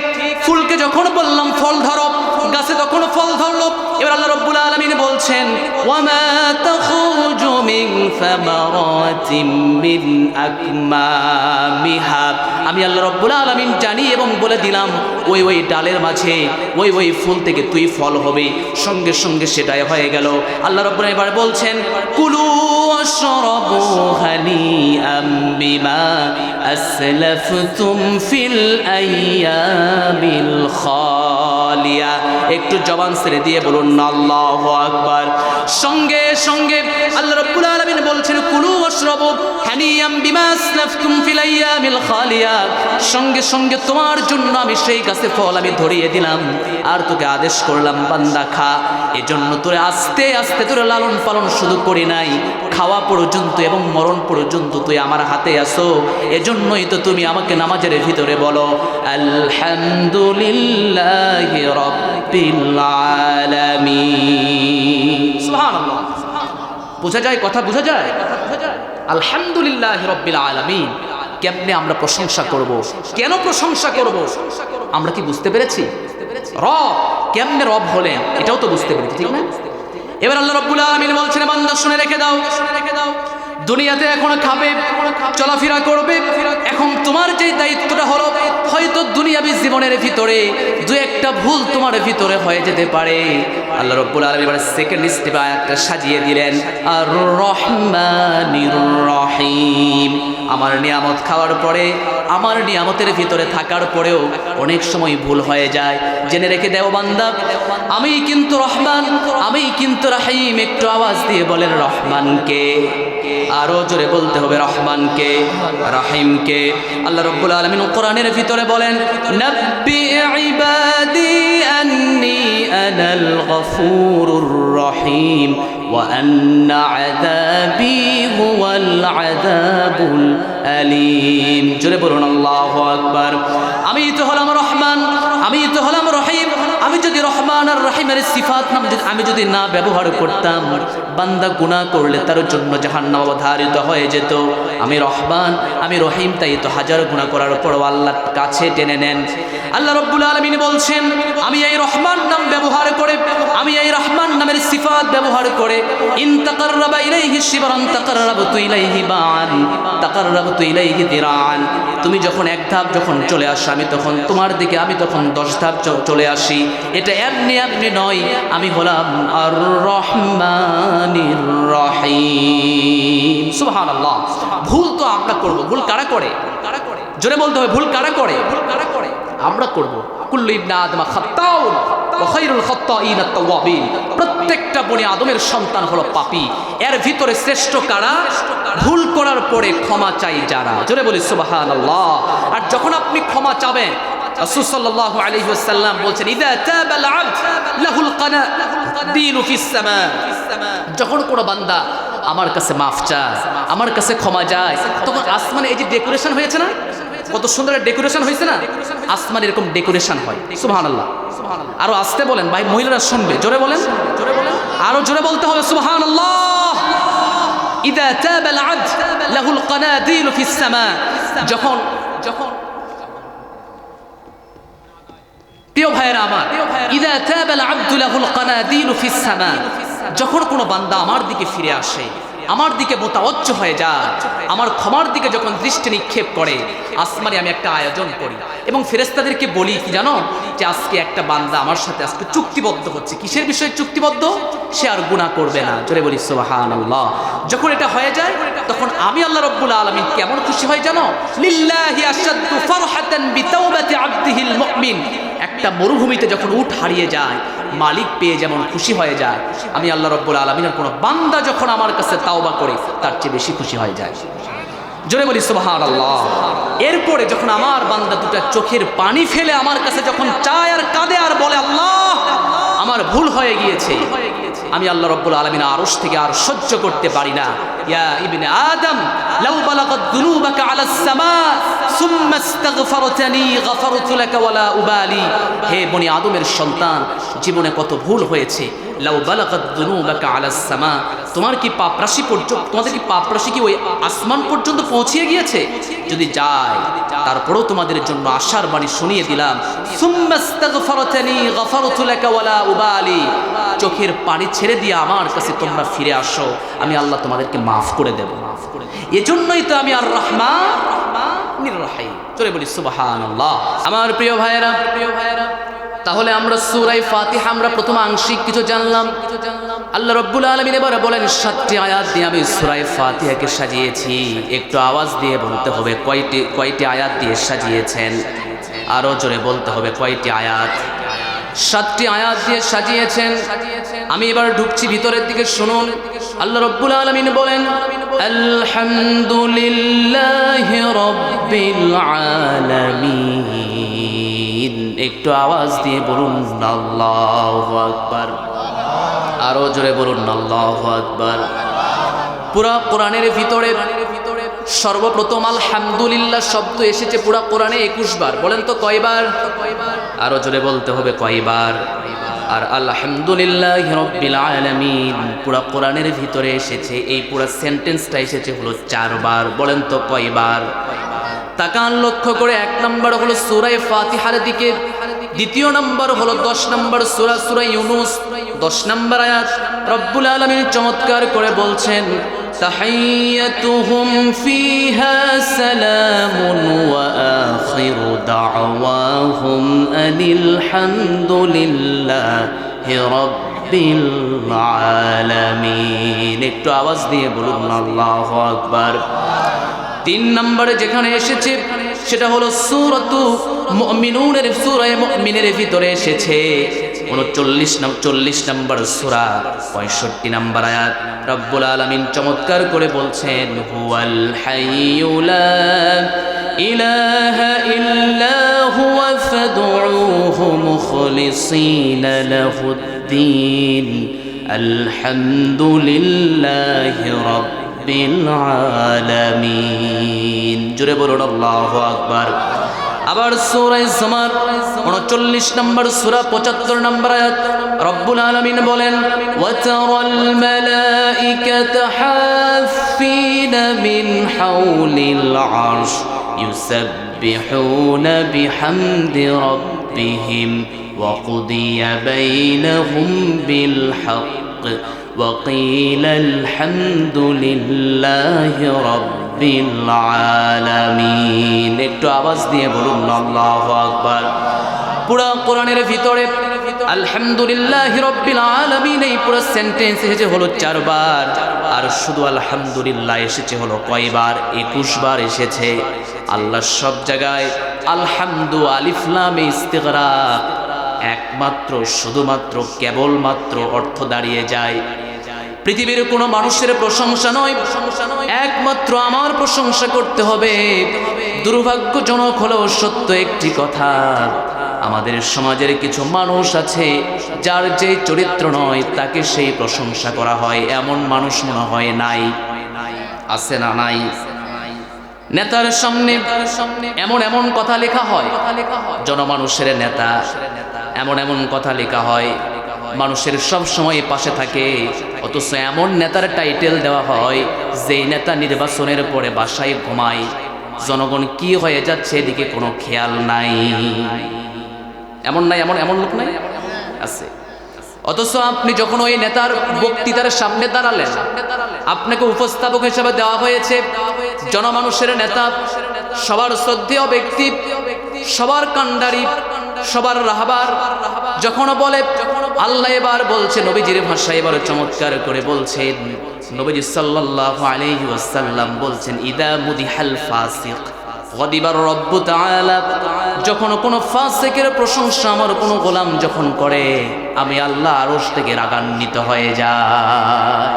A: ফুলকে যখন বললাম ফল ধরো, গাছে তখন ফল ধরলো। এবার আল্লাহ রাব্বুল আলামিন বলছেন, বলছেন ওয়ামা তাখরুজু মিন সামারাতিন মিন আকমামিহা, আমি আল্লাহ রাব্বুল আলামিন জানি এবং বলে দিলাম ওই ডালের মাঝে ওই ফুল থেকে তুই ফল হবে। সঙ্গে সঙ্গে সেটাই হয়ে গেল। আল্লাহ রাব্বুল এবার বলছেন কুলু ওয়াশরাবু হানিআম বিমা আসলাফতুম ফিল আইয়ামিল খালিয়া। একটু জবান ছেড়ে দিয়ে বলুন না আল্লাহু আকবার। সঙ্গে সঙ্গে আল্লাহ রাব্বুল আলামিন বলছেন কুলু ওয়াশরাবু হানিআম বিমা আসলাফতুম ফিল আইয়ামিল খালিয়া, সঙ্গে সঙ্গে তোমার জন্য আমি সেই গাছে ফল আমি ধরিয়ে দিলাম আর তোকে আদেশ করলাম বান্দা খা। এজন্য তোরে আস্তে আস্তে তোরে লালন পালন শুধু করি নাই, খাওয়া পর্যন্ত এবং মরণ পর্যন্ত তুই আমার হাতে আসো। এজন্যই তো তুমি আমাকে নামাজের ভিতরে বলো আলহামদুলিল্লাহি রাব্বিল আলামিন। সুবহানাল্লাহ। বোঝা যায় কথা, বোঝা যায় আলহামদুলিল্লাহি রাব্বিল আলামিন। কেমনে আমরা প্রশংসা করব, কেন প্রশংসা করব, আমরা কি বুঝতে পেরেছি? রব কেমনে রব হলেন এটাও তো বুঝতে পেরেছি, ঠিক না? এবার আল্লাহ রাব্বুল আলামিন বলছেন বান্দা শুনে রেখে দাও, দুনিয়াতে এখন খাবে চলাফেরা করবে, এখন তোমার যে দায়িত্বটা হলো হয়তো দুনিয়াবী জীবনের ভিতরে দু একটা ভুল তোমার ভিতরে হয়ে যেতে পারে। আল্লাহ রাব্বুল আলামিন এবার সেকেন্ড স্টেপে আয়াতটা সাজিয়ে দিলেন আর রহমানির রহিম। আমার নিয়ামত খাওয়ার পরে, আমার নিয়ামতের ভিতরে থাকার পরেও অনেক সময় ভুল হয়ে যায়। জেনে রেখে দেও বান্দা আমি কিন্তু রহমান, আমি কিন্তু রহিম। একটু আওয়াজ দিয়ে বলেন রহমানকে, আরো জোরে বলতে হবে রহমানকে, রহিমকে। আল্লাহ রাব্বুল আলামিন কোরআনের ভিতরে বলেন নাব্বি ইবাদি আন্নী আনাল গফুরুর রহিম ওয়া আন্না আযাবি হুয়াল আযাবুল আলীম। জোরে বলুন আল্লাহু আকবার। আমি তো হলাম রহমান, আমি তো হলাম রহিম। আমি যদি রহমান আর রহিমের সিফাত নাম আমি যদি না ব্যবহার করতাম, বান্দা গুনাহ করলে তার জন্য জাহান্নাম অবধারিত হয়ে যেত। আমি রহমান, আমি রহিম, তাই তো হাজার গুনাহ করার পরও আল্লাহর কাছে টেনে নেন। আল্লাহ রাব্বুল আলামিন বলছেন আমি এই রহমান নাম ব্যবহার করে, আমি এই রহমান নামের সিফাত ব্যবহার করে ইন তাকাররাবা ইলাইহি শিবরান তাকাররাবতু ইলাইহি বা'an তাকাররাবতু ইলাইহি দিরান। তুমি যখন এক ধাপ যখন চলে আসো আমি তখন তোমার দিকে, আমি তখন 10 ধাপ চলে আসি। এটা এমনি এমনি নয়, আমি হলাম আর রহমানির রহিম। সুবহানাল্লাহ। ভুল তো আমরা করব, ভুল কারা করে? জোরে বলতে হবে ভুল কারা করে? আমরা করব। কুল্লু ইবনে আদম খাত্তাউন ওয়া খায়রুল খাত্তাইন আত-তাওয়াবিন। প্রত্যেকটা বনি আদমের সন্তান হলো পাপী। এর ভিতরে শ্রেষ্ঠ কারা? ভুল করার পরে ক্ষমা চাই যারা। জোরে বলি সুবহানাল্লাহ। আর যখন আপনি ক্ষমা চাবেন, রাসূল সাল্লাল্লাহু আলাইহি ওয়াসাল্লাম বলছেন ইযা তাবাল আবদ লাহুল কানাদিলু ফিস সামা। যখন কোনো বান্দা আমার কাছে মাফ চায়, আমার কাছে ক্ষমা যায়, তখন আসমানে এই যে ডেকোরেশন হয়েছে না, কত সুন্দর ডেকোরেশন হয়েছে না, আসমানে এরকম ডেকোরেশন হয়। সুবহানাল্লাহ। আরো আসতে বলেন ভাই, মহিলারা শুনবে। জোরে বলেন, আরো জোরে বলতে হবে সুবহানাল্লাহ। ইযা তাবাল আবদ লাহুল কানাদিলু ফিস সামা। যখন প্রিয় ভাইয়েরা আমার, ইযা তাবাল আবদু লাহুল কানাদিলু ফিস সামা, যখন কোনো বান্দা আমার দিকে ফিরে আসে, আমার দিকে মোতাওয়াজ্জ হয়ে যায়, আমার ক্ষমার দিকে যখন দৃষ্টি নিক্ষেপ করে, আসমানে আমি একটা আয়োজন করি এবং ফেরেশতাদেরকে বলি কি জানো, যে আজকে একটা বান্দা আমার সাথে আজকে চুক্তিবদ্ধ হচ্ছে। কিসের বিষয়ে চুক্তিবদ্ধ? সে আর গুনাহ করবে না। জোরে বলি সুবহানাল্লাহ। যখন এটা হয়ে যায় তখন আমি আল্লাহ রাব্বুল আলামিন কেমন খুশি হয় জানো? লিল্লাহি আশাদ্দু ফারহাতান বিতাওবাতি আবদিহিল মুমিন। একটা মরুভূমিতে যখন উট হারিয়ে যায়, মালিক পেয়ে যেমন খুশি হয়ে যায়, আমি আল্লাহ রাব্বুল আলামিনের কোনো বান্দা যখন আমার কাছে তাওবা করে তার চেয়ে বেশি খুশি হয়ে যায়। জোরে বলি সুবহানাল্লাহ। এরপরে যখন আমার বান্দা দুটা চোখের পানি ফেলে আমার কাছে যখন চায় আর কাঁদে আর বলে আল্লাহ আমার ভুল হয়ে গিয়েছে, আমি আল্লাহ রাব্বুল আলামিন আরশ থেকে আর সহ্য করতে পারি না। ইয়া ইবনে আদম লাউ বালাগাত যুনুবাকা আলাস সামা সুম্মা ইস্তাগফারতানি গফারতু লাকা ওয়ালা উবালি। হে বনি আদমের সন্তান, জীবনে কত ভুল হয়েছে। লাউ বালাগাত যুনুবাকা আলাস সামা তোমার কি পাপরাশি পর্যন্ত, তোমাদের কি পাপরাশি কি ওই আসমান পর্যন্ত পৌঁছিয়ে গিয়েছে? যদি যায় তারপরেও তোমাদের জন্য আশার বাণী শুনিয়ে দিলাম, সুম্মাস্তাগফারতানি গফারতু লাকা ওয়ালা উবালি, চোখের পানি ছেড়ে দিয়ে আমার কাছে তোমরা ফিরে আসো, আমি আল্লাহ তোমাদেরকে মাফ করে দেব। এজন্যই তো আমি আর রহমানির রহিম। চলে বলি সুবহানাল্লাহ। আমার প্রিয় ভাইয়েরা, তাহলে আমরা সূরা ফাতিহা আমরা প্রথম আংশিক কিছু জানলাম। আল্লাহ রাব্বুল আলামিন এবারে বলেন 7টি আয়াত দিয়ে আমি সূরা ফাতিহাকে সাজিয়েছি। একটু আওয়াজ দিয়ে বলতে হবে কয়টি আয়াত দিয়ে সাজিয়েছেন, আরো জোরে বলতে হবে কয়টি আয়াত। 7টি আয়াত দিয়ে সাজিয়েছেন। আমি এবার ঢুকছি ভিতরের দিকে, শুনুন। আল্লাহ রাব্বুল আলামিন বলেন আলহামদুলিল্লাহি রাব্বিল আলামিন। একটু আওয়াজ দিয়ে বলুন আল্লাহু আকবার, আরো জোরে বলুন আল্লাহু আকবার। পুরা কোরআনের ভিতরে সর্বপ্রথম আলহামদুলিল্লাহ শব্দ এসেছে পুরা কোরআনে 21 বার। বলেন তো কয়বার? আরো জোরে বলতে হবে কয়বার। আর আলহামদুলিল্লাহি রাব্বিল আলামিন পুরা কোরআনের ভিতরে এসেছে, এই পুরা সেন্টেন্সটা এসেছে হলো 4 বার। বলেন তো কয়বার? তাকান লক্ষ্য করে। 1 নম্বর হলো সূরা ফাতিহার দিকে, 2 নম্বর হলো 10 নম্বর সূরা ইউনূস 10 নম্বর আয়াত। রব্বুল আলামিন চমৎকার করে বলছেন তাহিয়াতুহুম ফিহা সালামুন ওয়া আখিরু দাওয়াহুম আনিল হামদুলিল্লাহি রাব্বিল আলামিন। একটু আওয়াজ দিয়ে বলুন আল্লাহু আকবার। 3 নম্বরে যেখানে এসেছে সেটা হলো সূরাতু মুমিনুনের, সূরা মুমিনের ভিতরে এসেছে 39 নম্বর সূরা 65 নম্বর আয়াত। রব্বুল আলামিন চমৎকার করে বলছেন হুয়াল হাইয়্যু লা ইলাহা ইল্লা হুয়া ফাদউহু মুখলিসিনা লাহুদ্দীন আলহামদুলিল্লাহি রাব্বিল আলামিন। জোরে বলুন আল্লাহু আকবার। আবার সূরা জুমার 39 নম্বর সূরা 75 নম্বর আয়াত। রব্বুল আলামিন বলেন ওয়া তারাল মালাইকাতা হাফিনা মিন হাওলিল আরশ ইউসাব্বিহুনা বিহামদি রাব্বিহিম ওয়া কুদিয়া বাইনাহুম বিল হক ওয়া ক্বিলা আলহামদুলিল্লাহি রাব্বিল আলামিন। একটু আওয়াজ দিয়ে বলুন আল্লাহু আকবার। পুরা কোরআনের ভিতরে আলহামদুলিল্লাহি রাব্বিল আলামিন এই পুরো সেন্টেন্স এসেছে হলো 4 বার। আর শুধু আলহামদুলিল্লাহ এসেছে হলো কয়বার? 21 বার এসেছে। আল্লাহ সব জায়গায় আলহামদু আলিফ লাম ইস্তিগরাক একমাত্র শুধুমাত্র কেবলমাত্র অর্থ দাঁড়িয়ে যায় পৃথিবীর কোনো মানুষের প্রশংসা নয়, একমাত্র আমার প্রশংসা করতে হবে। দুর্ভাগ্যজনক হলেও সত্য একটি কথা, আমাদের সমাজের কিছু মানুষ আছে যার যে চরিত্র নয় তাকে সেই প্রশংসা করা হয়। এমন মানুষ মনে হয় নাই? আছে না নাই? নেতার সামনে এমন এমন কথা লেখা হয়, জনমানুষের নেতা, এমন এমন কথা লেখা হয় মানুষের সব সময় পাশে থাকে, অথচ এমন নেতার টাইটেল দেওয়া হয় যে নেতা নির্বাচনের পরে বাসায় ঘুমায়, জনগণ কি হয়ে যাচ্ছে এদিকে কোনো খেয়াল নাই। এমন নাই? এমন লোক নাই? আছে। অথচ আপনি যখন ওই নেতার বক্তৃতার সামনে দাঁড়ালেন, আপনাকে উপস্থাপক হিসেবে দেওয়া হয়েছে জনমানুষের নেতা, সবার শ্রদ্ধেয় ব্যক্তি, সবার কান্ডারি, সবার রাহবার। যখন বলে আল্লাহ এবার বলছে নবীজির ভাষায় এবার চমৎকার করে বলছেন, নবীজি সাল্লাল্লাহু আলাইহি ওয়াসাল্লাম বলছেন ইদা মুদিহাল ফাসিক গদিবার রব্বু তাআলা। যখন কোনো ফাসিকের প্রশংসা আমার কোনো গোলাম যখন করে, আমি আল্লাহ আরশ থেকে রাগান্বিত হয়ে যাই।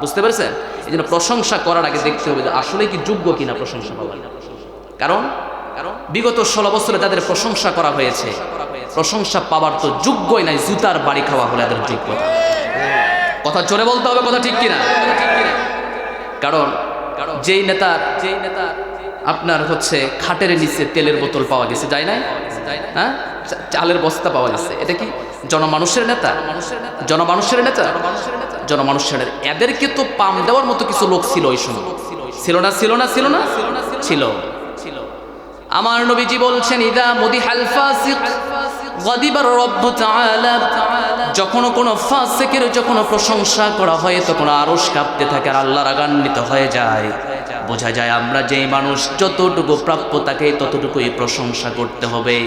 A: বুঝতে পেরেছেন? এই জন্য প্রশংসা করার আগে দেখতে হবে যে আসলে কি যোগ্য কিনা প্রশংসা পাওয়ার। কারণ বিগত 16 বছরে তাদের প্রশংসা করা হয়েছে, প্রশংসা পাওয়ার তো যোগ্যই নাই, জুতার বাড়ি খাওয়া হলে তাদের যোগ্যতা। কথা জোরে বলতে হবে, কথা ঠিক কিনা? কারণ যেই নেতা আপনার হচ্ছে খাটের নিচে তেলের বোতল পাওয়া গেছে, যায় নাই? হ্যাঁ, চালের বস্তা পাওয়া গেছে, এটা কি জনমানুষের নেতা, জনমানুষের নেতা, জনমানুষের নেতা। এদেরকে তো পাম দেওয়ার মতো কিছু লোক ছিল ওই সময়, ছিল না? ছিল না? ছিল না? ছিল। আমার নবীজি বলছেন, ইদা মুদিহাল ফাসিক গাদিবার রব্ব তাআলা, যখন কোনো ফাসিকের যখন প্রশংসা করা হয় তখন আরশ কাঁপতে থাকে আর আল্লাহ রাগান্বিত হয়ে যায়। বোঝা যায় আমরা যেই মানুষ যতটুকু প্রাপ্য তাকে ততটুকুই প্রশংসা করতে হবে।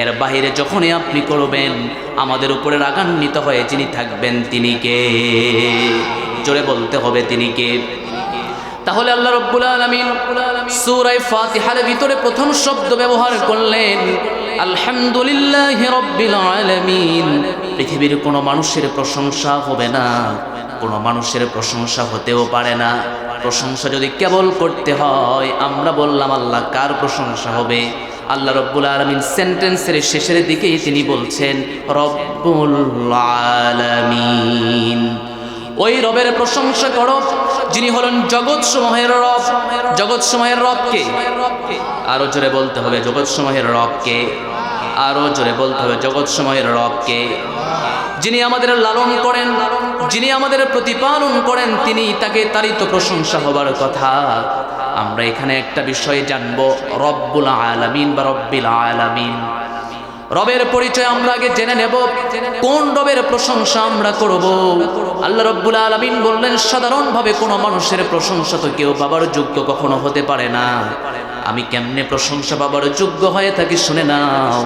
A: এর বাহিরে যখনই আপনি করবেন আমাদের উপরে রাগান্বিত হয়ে যিনি থাকবেন তিনি কে? জোরে বলতে হবে তিনি কে? তাহলে আল্লাহ রাব্বুল আলামিন সূরা ফাতিহার ভিতরে প্রথম শব্দ ব্যবহার করলেন আলহামদুলিল্লাহি রাব্বিল আলামিন। পৃথিবীর কোনো মানুষের প্রশংসা হবে না, কোনো মানুষের প্রশংসা হতেও পারে না। প্রশংসা যদি কেবল করতে হয়, আমরা বললাম আল্লাহ কার প্রশংসা হবে? আল্লাহ রাব্বুল আলামিন সেন্টেন্সের শেষের দিকেই তিনি বলছেন রব্বুল আলামিন। ওই রবের প্রশংসা করো যিনি হলেন জগৎ সমূহের রব। জগৎ সমূহের রবকে আরো জোরে বলতে হবে, জগৎ সমূহের রবকে আরো জোরে বলতে হবে, জগৎ সমূহের রবকে। যিনি আমাদের লালন করেন, যিনি আমাদের প্রতিপালন করেন, তিনি তাকে তারই তো প্রশংসা হবার কথা। আমরা এখানে একটা বিষয় জানবো, রব্বুল আলামিন বা রব্বিল আলামিন। রবের পরিচয় আমরা আগে জেনে নেব, কোন রবের প্রশংসা আমরা করব। আল্লাহ রব্বুল আলামিন বললেন সাধারণভাবে কোনো মানুষের প্রশংসা তো কেউ পাবার যোগ্য কখনো হতে পারে না। আমি কেমনে প্রশংসা পাবার যোগ্য হয়ে থাকি শুনে নাও।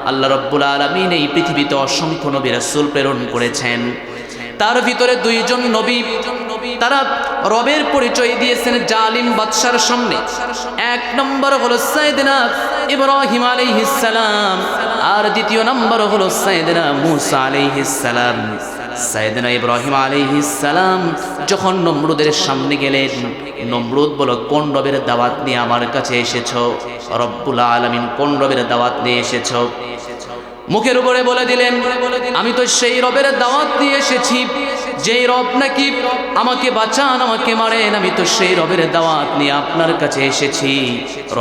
A: আল্লাহ রব্বুল আলামিন এই পৃথিবীতে অসংখ্য নবী রাসূল প্রেরণ করেছেন। তার ভিতরে দুইজন নবী তারা রবের পরিচয় দিয়েছেন জালিম বাদশার সামনে। এক নম্বর হলো সাইয়েদনা ইব্রাহিম আলাইহিস সালাম, আর দ্বিতীয় নম্বর হলো সাইয়েদনা মূসা আলাইহিস সালাম। সাইয়েদনা ইব্রাহিম আলাইহিস সালাম যখন নমরুদের সামনে গেলেন, নমরুদ বলল কোন রবের দাওয়াত নিয়ে আমার কাছে এসেছো? রব্বুল আলামিন কোন রবের দাওয়াত নিয়ে এসেছো? মুখের উপরে বলে দিলেন আমি তো সেই রবের দাওয়াত নিয়ে এসেছি যেই রব নাকি আমাকে বাঁচান, আমাকে মারেন। আমি তো সেই রবের দাওয়াত নিয়ে আপনার কাছে এসেছি।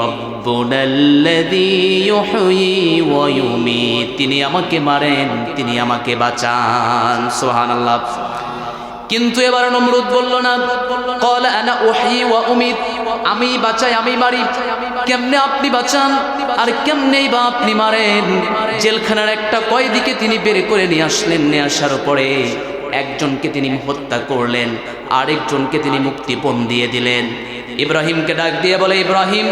A: রব্বুনাল্লাযী ইউহয়ী ওয়া ইউমীত, তিনি আমাকে মারেন, তিনি আমাকে বাঁচান। সুবহানাল্লাহ। কিন্তু এবার নমরুদ বলল না, ক্বালা আনা উহয়ী ওয়া উমীত, আমি বাঁচাই আমি মারি। কেমনে আপনি বাঁচান আর কেমনেই বা আপনি মারেন? জেলখানার একটা কয়েদিকে তিনি বের করে নিয়ে আসলেন। নিয়ে আসার পরে একজনকে তিনি হত্যা করলেন, আরেকজনকে তিনি মুক্তিপণ দিয়ে দিলেন। ইব্রাহিমকে ডাক দিয়ে বলে, ইব্রাহিম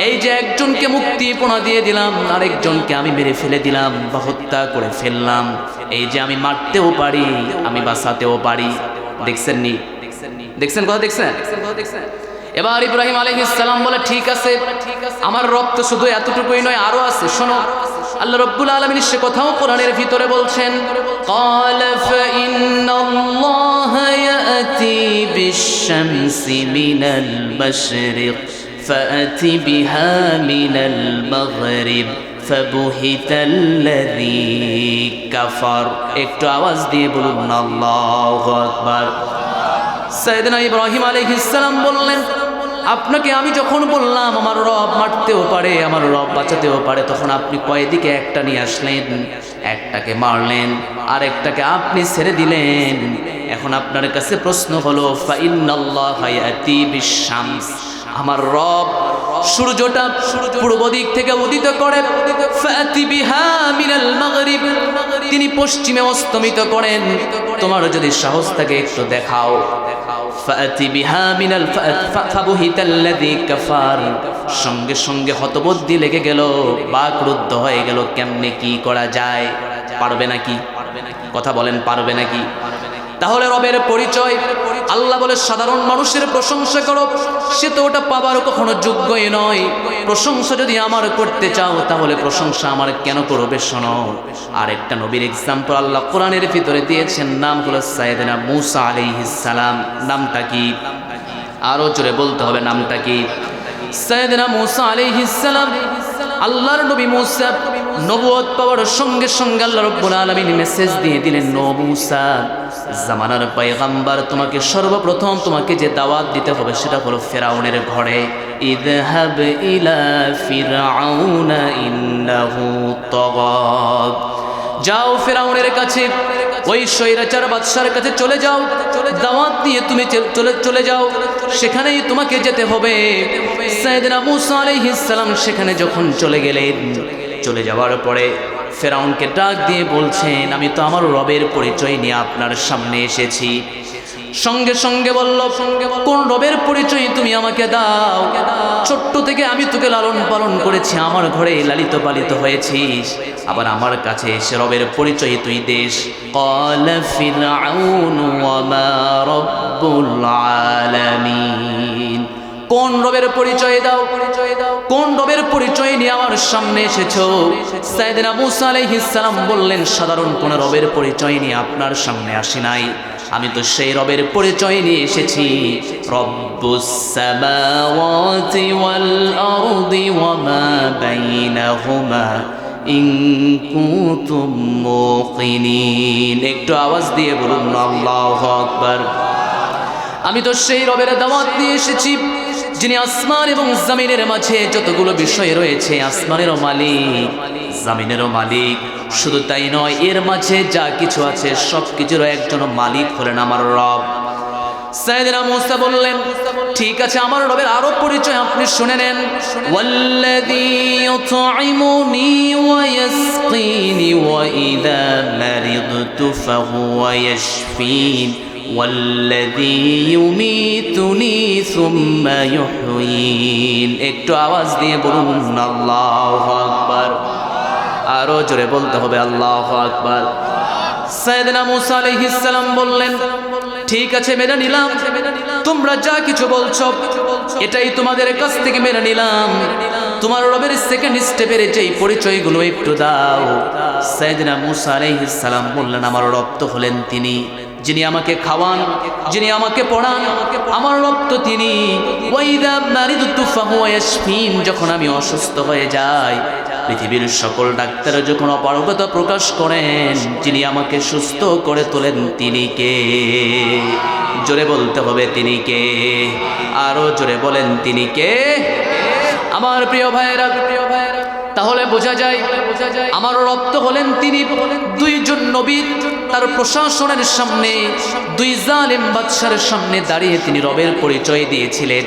A: এই যে একজনকে মুক্তিপণ দিয়ে দিলাম, আরেকজনকে আমি মেরে ফেলে দিলাম বা হত্যা করে ফেললাম। এই যে আমি মারতেও পারি, আমি বাঁচাতেও পারি। দেখছেন নি? দেখছেন কথা? দেখছেন? এবার ইব্রাহিম আলাইহিস সালাম বলে ঠিক আছে, আমার রব তো শুধু এতটুকুই নয়, আরো আছে, শোনো। আল্লাহ রাব্বুল আলামিন সে কথাও কোরআনের ভিতরে বলছেন, ক্বালা ফাইন্নাল্লাহা ইয়াতি বিশ-শামসি মিনাল মাশরিক ফাআতি বিহা মিনাল মাগরিব ফাবুহিতাল্লাযী কাফার। একটু আওয়াজ দিয়ে বলুন আল্লাহু আকবার। সাইয়েদনা ইব্রাহিম আলাইহিস সালাম বললেন আপনাকে আমি যখন বললাম আমার রব মারতেও পারে, আমার রব বাঁচাতেও পারে, তখন আপনি কয়েদিকে একটা নিয়ে আসলেন, একটাকে মারলেন, আরেকটাকে আপনি ছেড়ে দিলেন। এখন আপনার কাছে প্রশ্ন হলো, ফাইন্নাল্লাহা ইয়াতি বিশ-শামস, আমার রব সূর্যটা পূর্ব দিক থেকে উদিত করে, ফাআতি বিহা মিনাল মাগরিব, তিনি পশ্চিমে অস্তমিত করেন। তোমার যদি সাহস থাকে একটু দেখাও। ফাআতি বিহা মিনাল ফাবুহিতাল্লাযী কাফার, সঙ্গে সঙ্গে হতবুদ্ধি লেগে গেল, বাকরুদ্ধ হয়ে গেল, কেমনে কি করা যায়? পারবে নাকি? কথা বলেন, পারবে নাকি? তাহলে রবের পরিচয়, আল্লাহ বলে সাধারণ মানুষের প্রশংসা করো, সে তো ওটা পাবার কখনো যোগ্যই নয়। প্রশংসা যদি আমার করতে চাও তাহলে প্রশংসা আমার কেন করবে? শোনো, আরেকটা নবীর এক্সাম্পল আল্লাহ কোরআনের ভিতরে দিয়েছেন, নাম হলো সাইয়েদনা মূসা আলাইহিস সালাম। নামটা কি? আরো জোরে বলতে হবে, নামটা কি? সাইয়েদনা মূসা আলাইহিস সালাম, আল্লাহর নবী মূসা নবুয়ত পাওয়ার সঙ্গে সঙ্গে আল্লাহ রাব্বুল আলামিন মেসেজ দিয়ে দিলেন, নবী মূসা জামানার পয়গম্বর, তোমাকে সর্বপ্রথম তোমাকে যে দাওয়াত দিতে হবে সেটা হলো ফিরআউনের ঘরে। ইযহাব ইলা ফিরআউনা ইন্নাহু তাগা, যাও ফেরাউনের কাছে, ওই স্বৈরাচার বাদশার কাছে চলে যাও, দাওয়াত দিয়ে তুমি চলে যাও, সেখানেই তোমাকে যেতে হবে। সাইয়েদনা মূসা আলাইহিস সালাম সেখানে যখন চলে গেলেন, চলে যাওয়ার পরে ফেরাউনকে ডাক দিয়ে বলছেন, আমি তো আমার রবের পরিচয় নিয়ে আপনার সামনে এসেছি। সঙ্গে সঙ্গে বলল, কোন রবের পরিচয় তুমি আমাকে দাও? ছোট্ট থেকে আমি তোকে লালন পালন করেছি, আমার ঘরে লালিত পালিত হয়েছিস, আবার আমার কাছে এসে রবের পরিচয় তুই দেশ। ক্বালা ফিরআউনু ওয়া মা রাব্বুল আলামিন, কোন রবের পরিচয় দাও, কোন রবের পরিচয় নিয়ে আমার সামনে এসেছো? সাইয়েদনা মূসা আলাইহিস সালাম বললেন, সাধারণ কোন রবের পরিচয় নিয়ে আপনার সামনে আসি নাই, আমি তো সেই রবের পরিচয় নিয়ে এসেছি, রব্বুস সামাওয়াতি ওয়াল আরদি ওয়া মা বাইনাহুমা ইন কুনতুম মুকিনিন। একটু আওয়াজ দিয়ে বলুন আল্লাহু আকবার। আমি তো সেই রবের দাওয়াত দিয়ে এসেছি, যিনি আসমান এবং জমিনের মাঝে যতগুলো বিষয় রয়েছে, আসমানেরও মালিক, জমিনেরও মালিক। শুধু তাই নয়, এর মাঝে যা কিছু আছে সব কিছুরও একজন মালিক হলেন আমার রব। সাইয়েদনা মূসা বললেন, ঠিক আছে, আমার রবের আরো পরিচয় আপনি শুনে নেন। ওয়াল্লাযী ইউতঈমুনি ওয়া ইয়াসকিনি ওয়া ইযা মারিদতু ফাহুয়া ইয়াশফিন ওয়াল্লাযী ইউমীতুনি সুম্মা ইউহয়িন। একটু আওয়াজ দিয়ে বলুন আল্লাহু আকবার। আরো জোরে বলতে হবে আল্লাহু আকবার। সাইয়েদনা মূসা আলাইহিস সালাম বললেন, ঠিক আছে, মেনে নিলাম, তোমরা যা কিছু বলছো এটাই তোমাদের কাছ থেকে মেনে নিলাম। তোমার রবের সেকেন্ড স্টেপের যেই পরিচয়গুলো একটু দাও। সাইয়েদনা মূসা আলাইহিস সালাম বললেন, আমার রব তো হলেন তিনি, যিনি আমাকে খাওয়ান, যিনি আমাকে পড়ান, আমার রব তো তিনি। ওয়াইদা মারিদতু ফাহুয়া ইয়াশফিন, যখন আমি অসুস্থ হয়ে যাই, পৃথিবীর সকল ডাক্তার যখন অপারগতা প্রকাশ করেন, যিনি আমাকে সুস্থ করে তোলেন তিনি কে? জোরে বলতে হবে তিনি কে? আরো জোরে বলেন তিনি কে? আমার প্রিয় ভাইয়েরা, তাহলে বোঝা যায় আমার রব তো হলেন তিনি। দুইজন নবী তার প্রশাসনের সামনে, দুই জালেম বাদশার সামনে দাঁড়িয়ে তিনি রবের পরিচয় দিয়েছিলেন।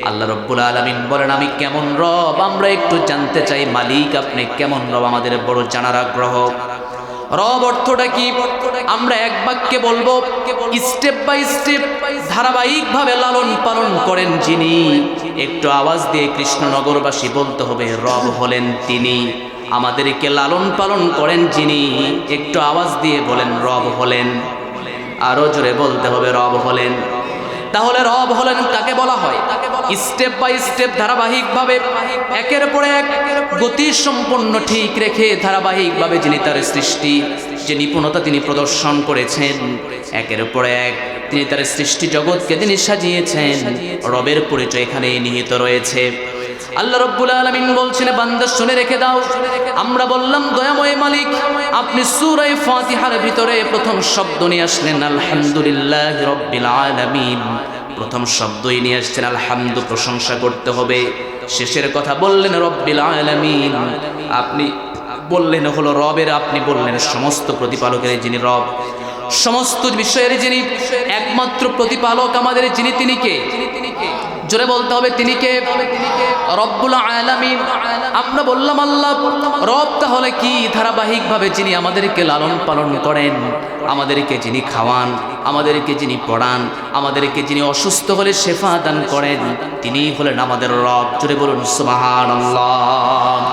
A: আল্লাহ রব্বুল আলামিন বলেন, আমি কেমন রব আমরা একটু জানতে চাই। মালিক আপনি কেমন রব, আমাদের বড় জানার আগ্রহ। রব অর্থটা কি আমরা এক বাক্যে বলবো, স্টেপ বাই স্টেপ ধারাবাহিকভাবে লালন পালন করেন যিনি। একটু আওয়াজ দিয়ে কৃষ্ণনগরবাসী বলতে হবে, রব হলেন তিনি, আমাদেরকে লালন পালন করেন যিনি। একটু আওয়াজ দিয়ে বলেন, রব হলেন। আরো জোরে বলতে হবে, রব হলেন। তাহলে রব হলেন কাকে বলা হয়? স্টেপ বাই স্টেপ ধারাবাহিকভাবে একের পর এক গতি সম্পন্ন ঠিক রেখে ধারাবাহিকভাবে যিনি তার সৃষ্টি, যে নিপুণতা তিনি প্রদর্শন করেছেন, একের পর এক তিনি তার সৃষ্টি জগৎকে তিনি সাজিয়েছেন। রবের পরিচয় এখানে নিহিত রয়েছে। আল্লাহ রাব্বুল আলামিন বলছেন, বান্দা শুনে রেখে দাও। আমরা বললাম, দয়াময় মালিক আপনি সূরা ফাতিহার ভিতরে প্রথম শব্দ নিয়ে আসলেন আলহামদুলিল্লাহি রাব্বিল আলামিন। প্রথম শব্দই নিয়ে আসছেন আলহামদু, প্রশংসা করতে হবে। শেষের কথা বললেন রব্বিল আলামিন, আপনি বললেন হলো রবের, আপনি বললেন সমস্ত প্রতিপালকের যিনি রব, সমস্ত বিষয়ের যিনি একমাত্র প্রতিপালক আমাদের যিনি, তিনি কে? জোরে বলতে হবে তিনি কে? রব্বুল আলামিন। আমরা বললাম আল্লাহ। রব তাহলে কি? ধারাবাহিকভাবে যিনি আমাদেরকে লালন পালন করেন, আমাদেরকে যিনি খাওয়ান, আমাদেরকে যিনি পড়ান, আমাদেরকে যিনি অসুস্থ হলে শেফা দান করেন, তিনিই হলেন আমাদের রব। জোরে বলুন সুবহানাল্লাহ।